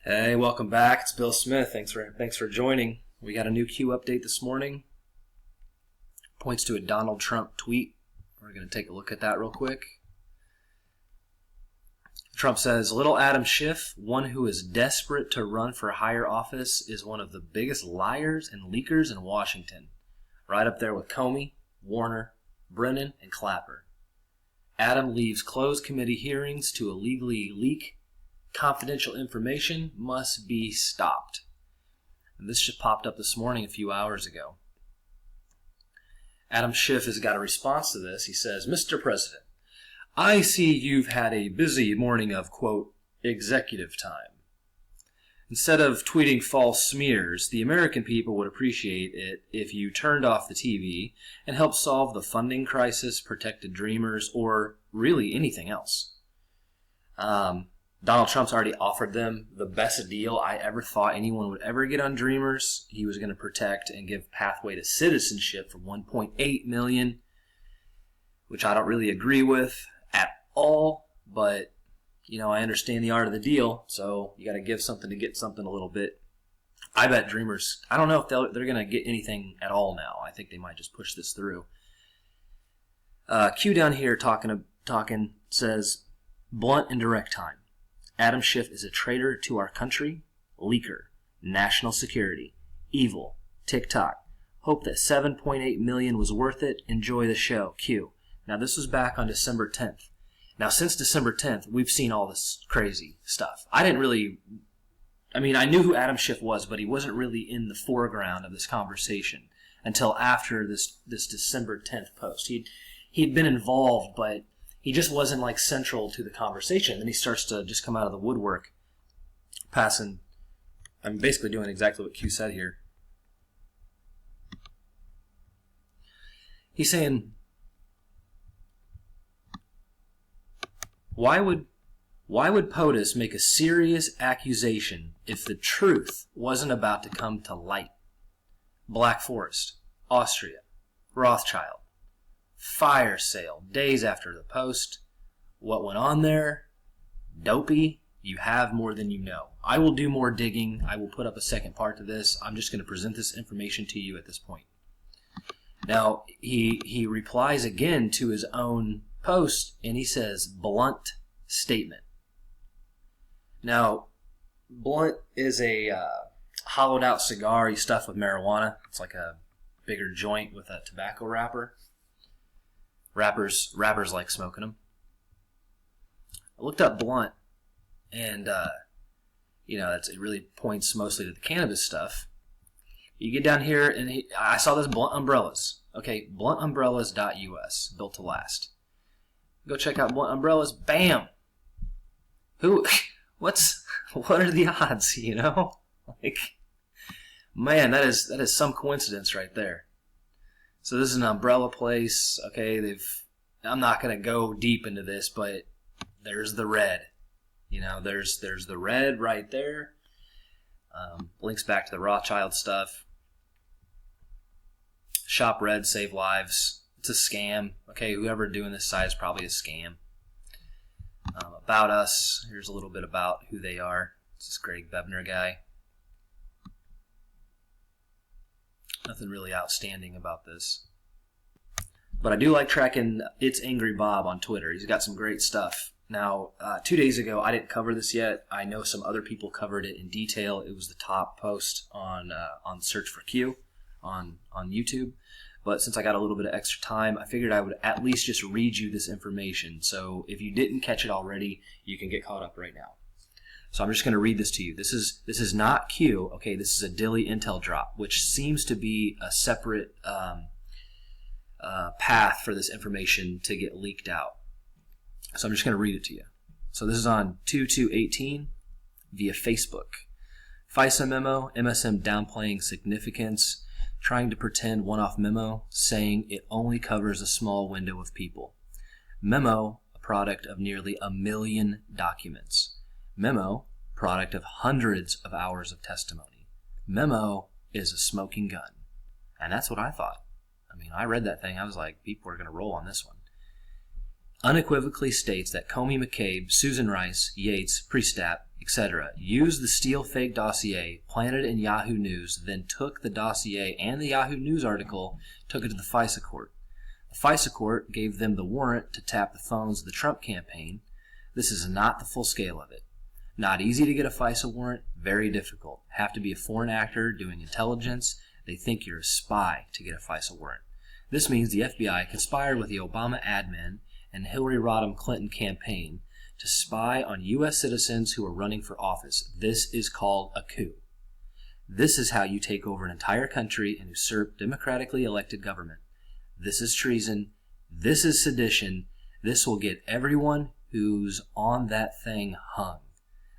Hey, welcome back. It's Bill Smith. Thanks for joining. We got a new Q update this morning. Points to a Donald Trump tweet. We're going to take a look at that real quick. Trump says, "Little Adam Schiff, one who is desperate to run for higher office, is one of the biggest liars and leakers in Washington. Right up there with Comey, Warner, Brennan, and Clapper. Adam leaves closed committee hearings to illegally leak confidential information must be stopped." And this just popped up this morning a few hours ago. Adam Schiff has got a response to this. He says, "Mr. President, I see you've had a busy morning of, quote, executive time. Instead of tweeting false smears, the American people would appreciate it if you turned off the TV and helped solve the funding crisis, protected dreamers, or really anything else." Donald Trump's already offered them the best deal I ever thought anyone would ever get on Dreamers. He was going to protect and give pathway to citizenship for $1.8 million, which I don't really agree with at all. But, I understand the art of the deal, so you got to give something to get something a little bit. I bet Dreamers, I don't know if they're going to get anything at all now. I think they might just push this through. Q down here talking says, "Blunt and direct time. Adam Schiff is a traitor to our country, leaker, national security, evil, TikTok. Hope that $7.8 million was worth it. Enjoy the show. Q." Now, this was back on December 10th. Now, since December 10th, we've seen all this crazy stuff. I knew who Adam Schiff was, but he wasn't really in the foreground of this conversation until after this December 10th post. He'd been involved, but he just wasn't like central to the conversation. Then he starts to just come out of the woodwork, I'm basically doing exactly what Q said here. He's saying, why would POTUS make a serious accusation if the truth wasn't about to come to light? Black Forest, Austria, Rothschild. Fire sale days after the post. What went on there? Dopey. You have more than you know. I will do more digging. I will put up a second part to this. I'm just going to present this information to you at this point. Now, he replies again to his own post, and he says, "Blunt statement." Now, blunt is a hollowed out cigar you stuff with marijuana. It's like a bigger joint with a tobacco wrapper. Rappers like smoking them. I looked up blunt, and it really points mostly to the cannabis stuff. You get down here, and I saw this blunt umbrellas. Okay, bluntumbrellas.us, built to last. Go check out blunt umbrellas. Bam. What are the odds? Man, that is some coincidence right there. So this is an umbrella place. Okay, I'm not going to go deep into this, but there's the red. There's the red right there. Links back to the Rothschild stuff. Shop red, save lives. It's a scam. Okay, whoever doing this site is probably a scam. About us. Here's a little bit about who they are. It's this Greg Bebner guy. Nothing really outstanding about this. But I do like tracking It's Angry Bob on Twitter. He's got some great stuff. Now, 2 days ago, I didn't cover this yet. I know some other people covered it in detail. It was the top post on Search for Q on YouTube. But since I got a little bit of extra time, I figured I would at least just read you this information. So if you didn't catch it already, you can get caught up right now. So I'm just going to read this to you. This is not Q. Okay, this is a Dilly intel drop, which seems to be a separate path for this information to get leaked out. So I'm just going to read it to you. So this is on 2/2/18 via Facebook. FISA memo, MSM downplaying significance, trying to pretend one-off memo, saying it only covers a small window of people. Memo, a product of nearly 1 million documents. Memo, product of hundreds of hours of testimony. Memo is a smoking gun. And that's what I thought. I read that thing. I was like, people are going to roll on this one. Unequivocally states that Comey, McCabe, Susan Rice, Yates, Priestap, etc. Used the Steele fake dossier, planted it in Yahoo News, then took the dossier and the Yahoo News article, took it to the FISA court. The FISA court gave them the warrant to tap the phones of the Trump campaign. This is not the full scale of it. Not easy to get a FISA warrant, very difficult. Have to be a foreign actor doing intelligence. They think you're a spy to get a FISA warrant. This means the FBI conspired with the Obama admin and Hillary Rodham Clinton campaign to spy on U.S. citizens who are running for office. This is called a coup. This is how you take over an entire country and usurp democratically elected government. This is treason. This is sedition. This will get everyone who's on that thing hung.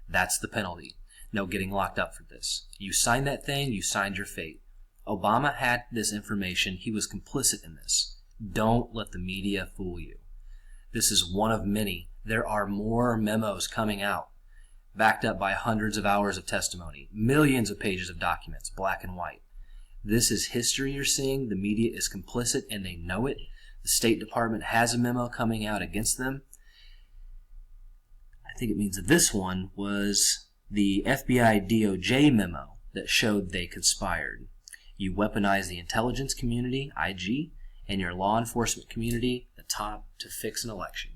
That's the penalty. No getting locked up for this. You signed that thing, you signed your fate. Obama had this information. He was complicit in this. Don't let the media fool you. This is one of many. There are more memos coming out, backed up by hundreds of hours of testimony, millions of pages of documents, black and white. This is history you're seeing. The media is complicit and they know it. The State Department has a memo coming out against them. I think it means that this one was the FBI DOJ memo that showed they conspired. You weaponize the intelligence community, IG, and your law enforcement community, the top, to fix an election.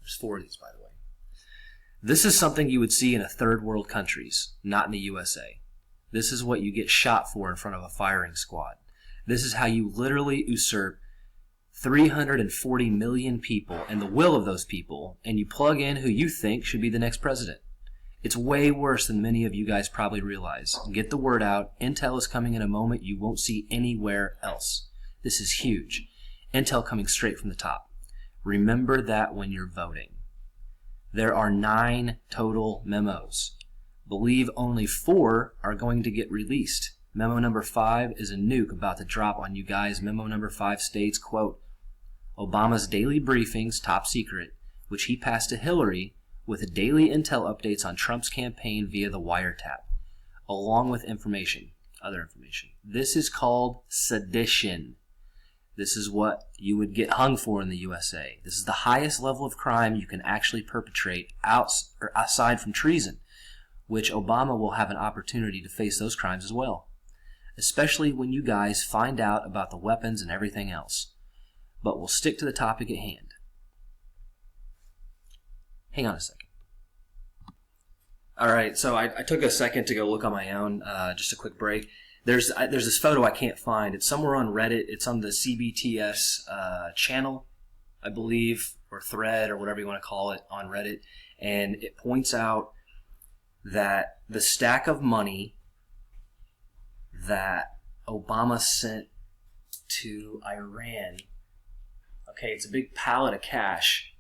There's 4 of these, by the way. This is something you would see in a third world countries, not in the USA. This is what you get shot for in front of a firing squad. This is how you literally usurp 340 million people and the will of those people, and you plug in who you think should be the next president. It's way worse than many of you guys probably realize. Get the word out. Intel is coming in a moment you won't see anywhere else. This is huge. Intel coming straight from the top. Remember that when you're voting. There are 9 total memos. Believe only 4 are going to get released. Memo number 5 is a nuke about to drop on you guys. Memo number 5 states, quote, Obama's daily briefings, top secret, which he passed to Hillary with daily intel updates on Trump's campaign via the wiretap, along with information, other information. This is called sedition. This is what you would get hung for in the USA. This is the highest level of crime you can actually perpetrate aside from treason, which Obama will have an opportunity to face those crimes as well, especially when you guys find out about the weapons and everything else. But we'll stick to the topic at hand. Hang on a second. All right, so I took a second to go look on my own, just a quick break. There's this photo I can't find. It's somewhere on Reddit. It's on the CBTS channel, I believe, or thread, or whatever you want to call it, on Reddit. And it points out that the stack of money that Obama sent to Iran, okay, it's a big pallet of cash,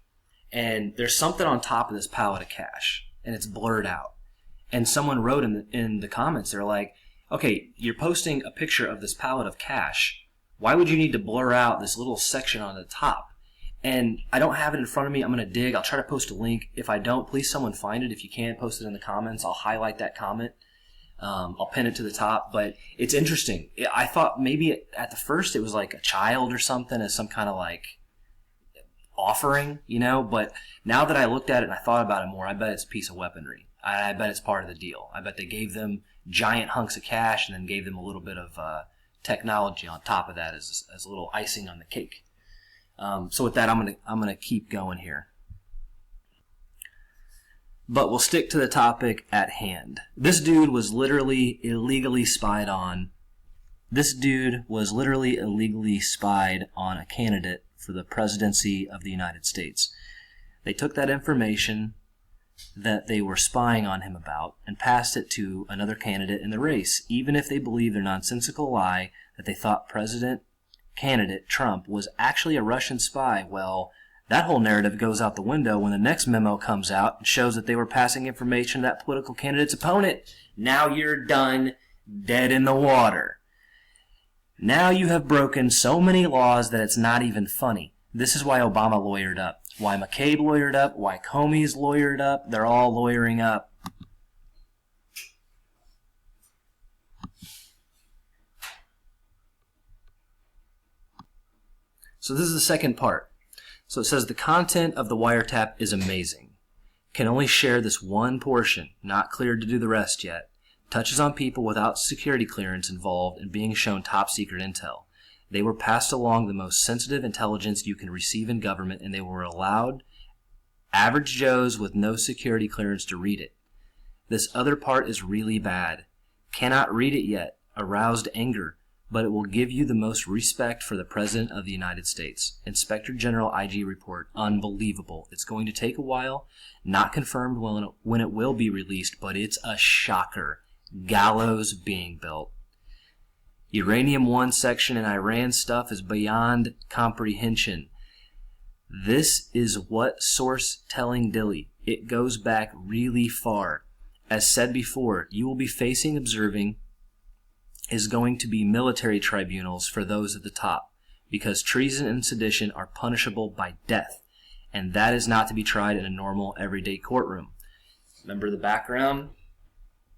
and there's something on top of this pallet of cash, and it's blurred out. And someone wrote in the comments, they're like, okay, you're posting a picture of this pallet of cash. Why would you need to blur out this little section on the top? And I don't have it in front of me. I'm going to dig. I'll try to post a link. If I don't, please someone find it. If you can, post it in the comments. I'll highlight that comment. I'll pin it to the top. But it's interesting. I thought maybe at the first it was like a child or something, as some kind of like offering, you know. But now that I looked at it and I thought about it more, I bet it's a piece of weaponry. I bet it's part of the deal. I bet they gave them giant hunks of cash and then gave them a little bit of technology on top of that as a little icing on the cake. So with that, I'm gonna keep going here. But we'll stick to the topic at hand. This dude was literally illegally spied on. This dude was literally illegally spied on a candidate for the presidency of the United States. They took that information that they were spying on him about and passed it to another candidate in the race, even if they believed their nonsensical lie that they thought president candidate Trump was actually a Russian spy. Well, that whole narrative goes out the window when the next memo comes out and shows that they were passing information to that political candidate's opponent. Now you're done, dead in the water. Now you have broken so many laws that it's not even funny. This is why Obama lawyered up, why McCabe lawyered up, why Comey's lawyered up. They're all lawyering up. So this is the second part. So it says the content of the wiretap is amazing. can only share this one portion, not cleared to do the rest yet, touches on people without security clearance involved in being shown top secret intel. They were passed along the most sensitive intelligence you can receive in government, and they were allowed average Joes with no security clearance to read it. This other part is really bad. Cannot read it yet. Aroused anger. But it will give you the most respect for the President of the United States. Inspector General IG report. Unbelievable. It's going to take a while. Not confirmed when it will be released, but it's a shocker. Gallows being built. Uranium 1 section in Iran stuff is beyond comprehension. This is what source telling Dilly. It goes back really far. As said before, you will be facing observing is going to be military tribunals for those at the top, because treason and sedition are punishable by death, and that is not to be tried in a normal, everyday courtroom. Remember the background?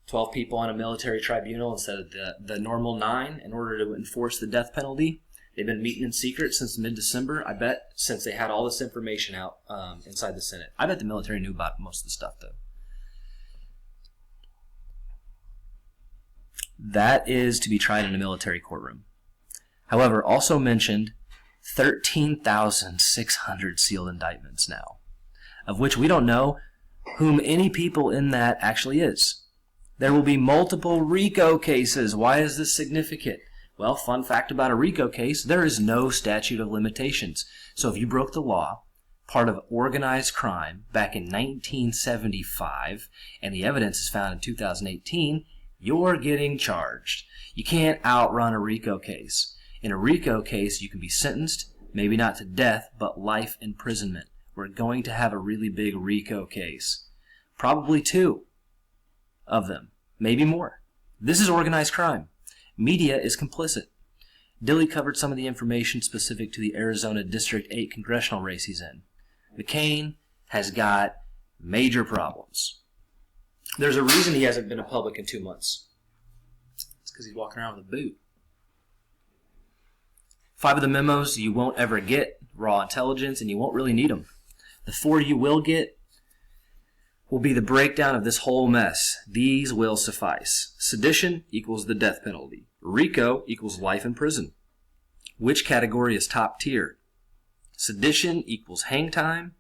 12 people on a military tribunal instead of the normal 9 in order to enforce the death penalty. They've been meeting in secret since mid-December, I bet, since they had all this information out inside the Senate. I bet the military knew about most of the stuff, though. That is to be tried in a military courtroom. However, also mentioned 13,600 sealed indictments now, of which we don't know whom any people in that actually is. There will be multiple RICO cases. Why is this significant? Well, fun fact about a RICO case, there is no statute of limitations. So if you broke the law, part of organized crime back in 1975, and the evidence is found in 2018, you're getting charged. You can't outrun a RICO case. In a RICO case, you can be sentenced, maybe not to death, but life imprisonment. We're going to have a really big RICO case. Probably 2 of them, maybe more. This is organized crime. Media is complicit. Dilly covered some of the information specific to the Arizona District 8 congressional race he's in. McCain has got major problems. There's a reason he hasn't been in public in 2 months. It's because he's walking around with a boot. 5 of the memos you won't ever get, raw intelligence, and you won't really need them. The 4 you will get will be the breakdown of this whole mess. These will suffice. Sedition equals the death penalty. RICO equals life in prison. Which category is top tier? Sedition equals hang time.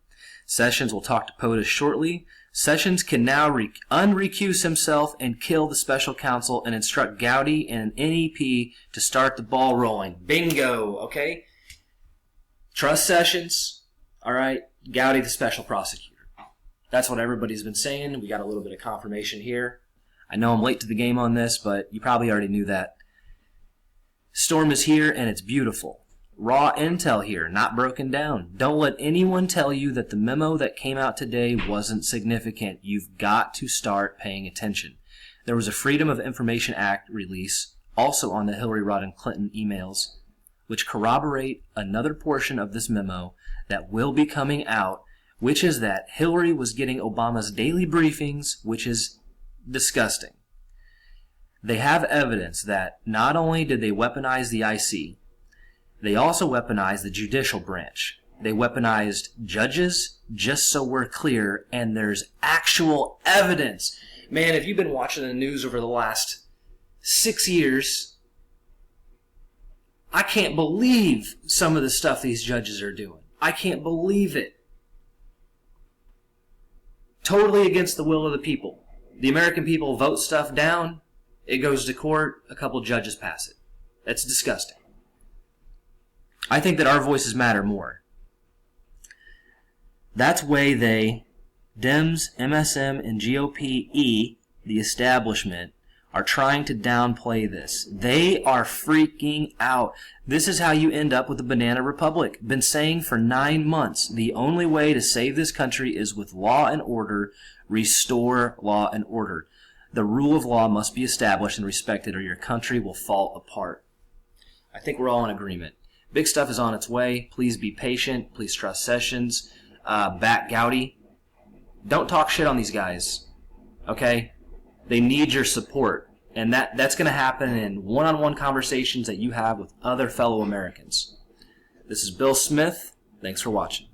Sessions will talk to POTUS shortly. Sessions can now unrecuse himself and kill the special counsel and instruct GOWDY and NEP to start the ball rolling. Bingo, okay? Trust Sessions, all right? GOWDY the special prosecutor. That's what everybody's been saying. We got a little bit of confirmation here. I know I'm late to the game on this, but you probably already knew that. Storm is here, and it's beautiful. Raw intel here, not broken down. Don't let anyone tell you that the memo that came out today wasn't significant. You've got to start paying attention. There was a Freedom of Information Act release, also on the Hillary Rodham Clinton emails, which corroborate another portion of this memo that will be coming out, which is that Hillary was getting Obama's daily briefings, which is disgusting. They have evidence that not only did they weaponize the IC, they also weaponized the judicial branch. They weaponized judges, just so we're clear, and there's actual evidence. Man, if you've been watching the news over the last 6 years, I can't believe some of the stuff these judges are doing. I can't believe it. Totally against the will of the people. The American people vote stuff down, it goes to court, a couple judges pass it. That's disgusting. I think that our voices matter more. That's way they, Dems, MSM, and GOP-E, the establishment, are trying to downplay this. They are freaking out. This is how you end up with the banana republic. Been saying for 9 months, the only way to save this country is with law and order. Restore law and order. The rule of law must be established and respected, or your country will fall apart. I think we're all in agreement. Big stuff is on its way. Please be patient. Please trust Sessions. Back GOWDY. Don't talk shit on these guys. Okay? They need your support. And that's going to happen in one-on-one conversations that you have with other fellow Americans. This is Bill Smith. Thanks for watching.